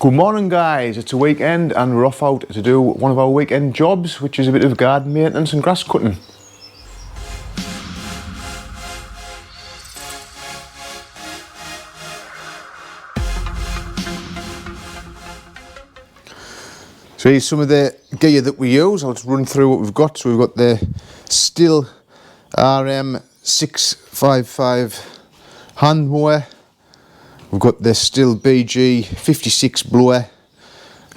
Good morning guys, it's a weekend and we're off out to do one of our weekend jobs, which is a bit of garden maintenance and grass cutting. So here's some of the gear that we use. I'll just run through what we've got. So we've got the Stihl RM655 hand mower. We've got the Stihl BG56 blower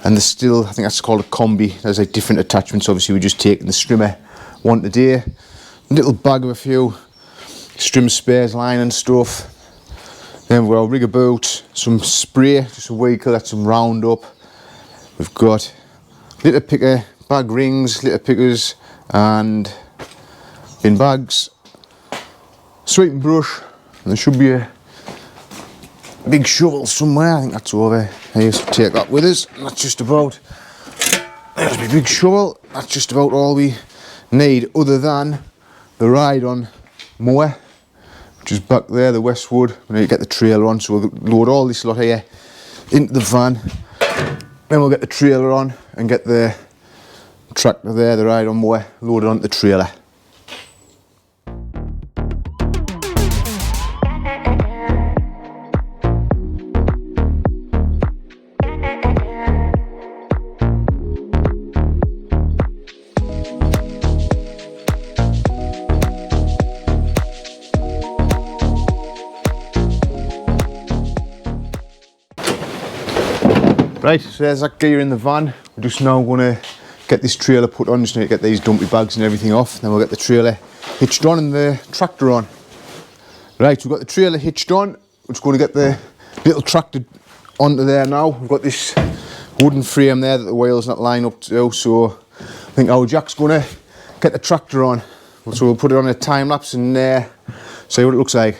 and the Stihl, I think that's called a combi. There's like different attachments. Obviously we're just taking the strimmer one today. A little bag of a few strim spares, line and stuff. Then we've got our rigger boot, some spray, just a weed killer, some Roundup. We've got litter picker, bag rings, litter pickers and bin bags. Sweeping brush, and there should be a big shovel somewhere. I think that's over here, so take that with us. And that's just about, there's my big shovel. That's just about all we need, other than the ride-on mower, which is back there, the Westwood. We need to get the trailer on, so we'll load all this lot here into the van. Then we'll get the trailer on and get the tractor there, the ride-on mower, loaded onto the trailer. Right, so there's that gear in the van. We're just now going to get this trailer put on. Just need to get these dumpy bags and everything off. Then we'll get the trailer hitched on and the tractor on. Right, so we've got the trailer hitched on. We're just going to get the little tractor onto there now. We've got this wooden frame there that the wheel's not lined up to, so I think our Jack's going to get the tractor on. So we'll put it on a time lapse and see what it looks like.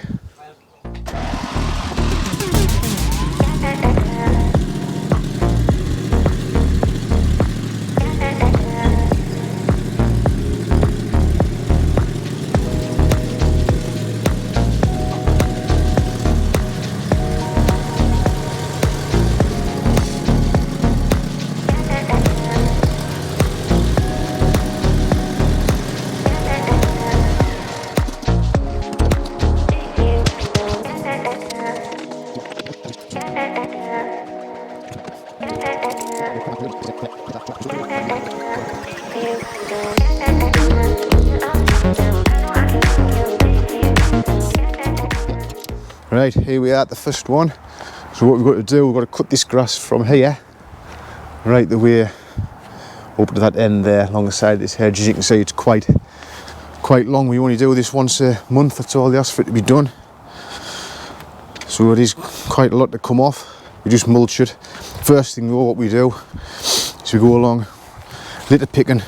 Right, here we are at the first one. So what we've got to do, we've got to cut this grass from here right the way up to that end there along the side of this hedge. As you can see, it's quite long. We only do this once a month, that's all they ask for it to be done. So it is quite a lot to come off. We just mulch it. First thing though, what we do is we go along litter picking.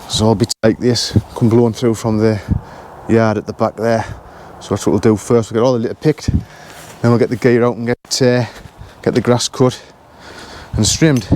There's all bits like this come blowing through from the yard at the back there. So that's what we'll do first. We'll get all the litter picked, then we'll get the gear out and get the grass cut and trimmed.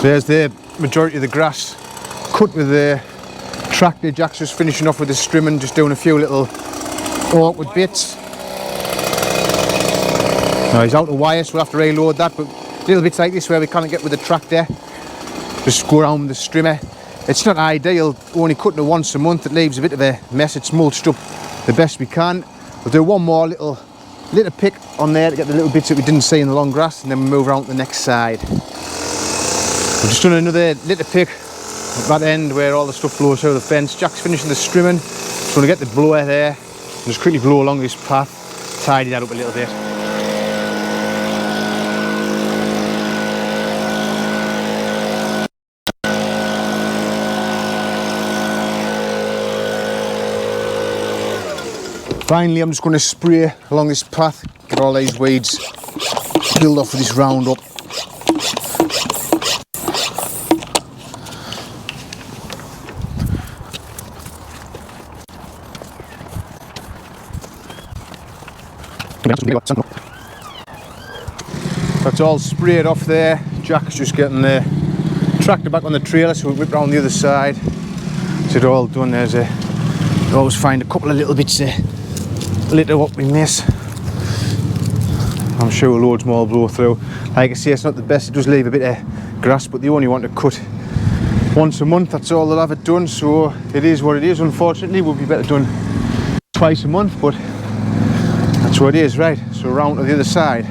There's the majority of the grass cut with the tractor. Jack's just finishing off with the strimming, just doing a few little awkward bits. Now he's out of wire, so we'll have to reload that, but little bits like this where we can't get with the tractor, just go around with the strimmer. It's not ideal, only cutting it once a month. It leaves a bit of a mess. It's mulched up the best we can. We'll do one more little pick on there to get the little bits that we didn't see in the long grass, and then we'll move around to the next side. We've just done another little pick at that end where all the stuff blows through the fence. Jack's finishing the strimming, so we're going to get the blower there and just quickly blow along this path, tidy that up a little bit. Finally, I'm just going to spray along this path, get all these weeds killed off with this Roundup. That's all sprayed off there. Jack's just getting the tractor back on the trailer, so we'll whip round the other side. So it's all done. There's a, you always find a couple of little bits there. Litter what we miss. I'm sure loads more will blow through. Like I say, it's not the best, it does leave a bit of grass, but they only want to cut once a month. That's all they'll have it done, so it is what it is. Unfortunately, it would be better done twice a month, but that's what it is. Right, so round to the other side.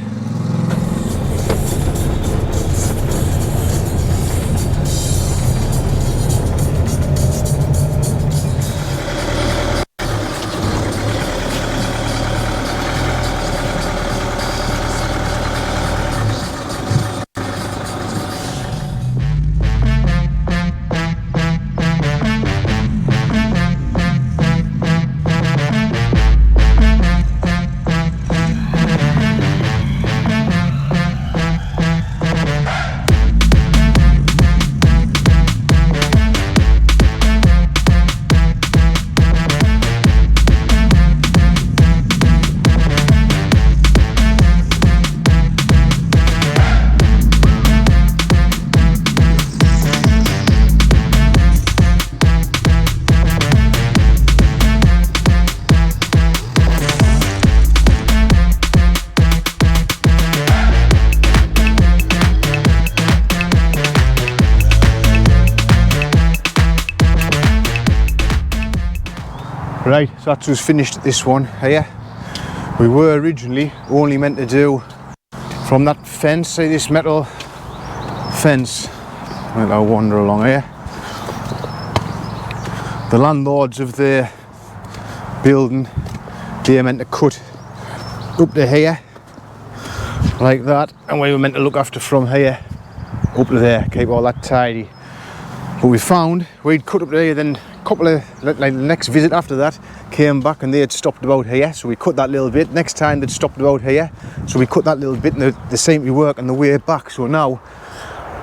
Right, so that's us finished this one here. We were originally only meant to do from that fence, see this metal fence. I'll wander along here. The landlords of the building, they're meant to cut up to here, like that, and we were meant to look after from here up to there, keep all that tidy. But we found we'd cut up to here, then couple of, like the next visit after that, came back and they had stopped about here, so we cut that little bit. Next time they'd stopped about here, so we cut that little bit, and they seem to be working the way back. So now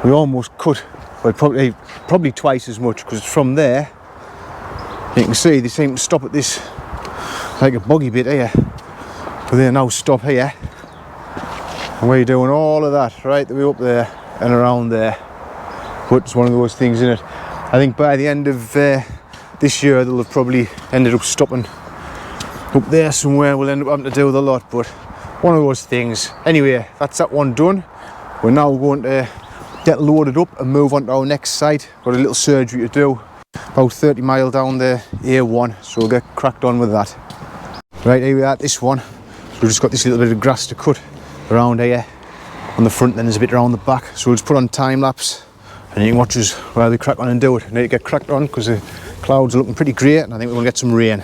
we almost cut, well, probably twice as much, because from there you can see they seem to stop at this like a boggy bit here, but they now stop here, and we're doing all of that right the way up there and around there. But it's one of those things, isn't it? I think by the end of this year they'll have probably ended up stopping up there somewhere. We'll end up having to do with a lot, but one of those things. Anyway, that's that one done. We're now going to get loaded up and move on to our next site. Got a little surgery to do about 30 mile down the A1, so we'll get cracked on with that. Right, here we are at this one. So we've just got this little bit of grass to cut around here on the front, then there's a bit around the back, so we'll just put on time lapse and you can watch us while we crack on and do it. I need to get cracked on because the clouds are looking pretty great and I think we're going to get some rain.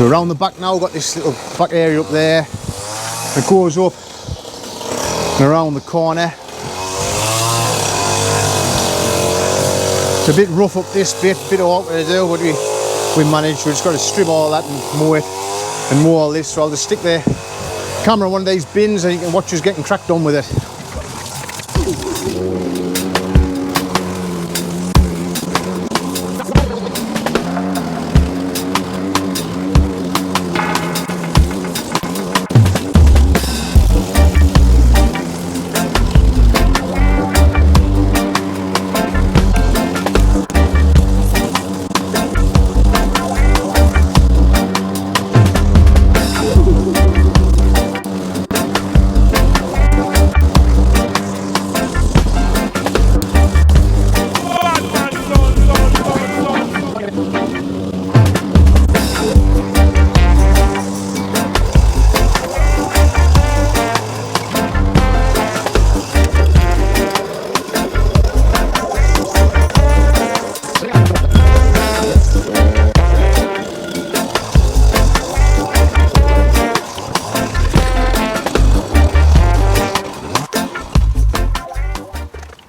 So around the back now, we've got this little back area up there. It goes up and around the corner. It's a bit rough up this bit awkward to do, but we managed. We just got to strip all that and mow it and mow all this. So I'll just stick the camera in one of these bins and you can watch us getting cracked on with it.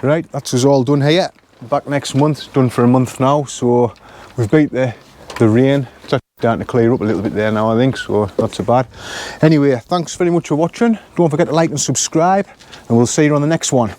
Right, that's us all done here. Back next month, done for a month now, so we've beat the rain. It's actually starting to clear up a little bit there now, I think, so not so bad. Anyway, thanks very much for watching. Don't forget to like and subscribe, and we'll see you on the next one.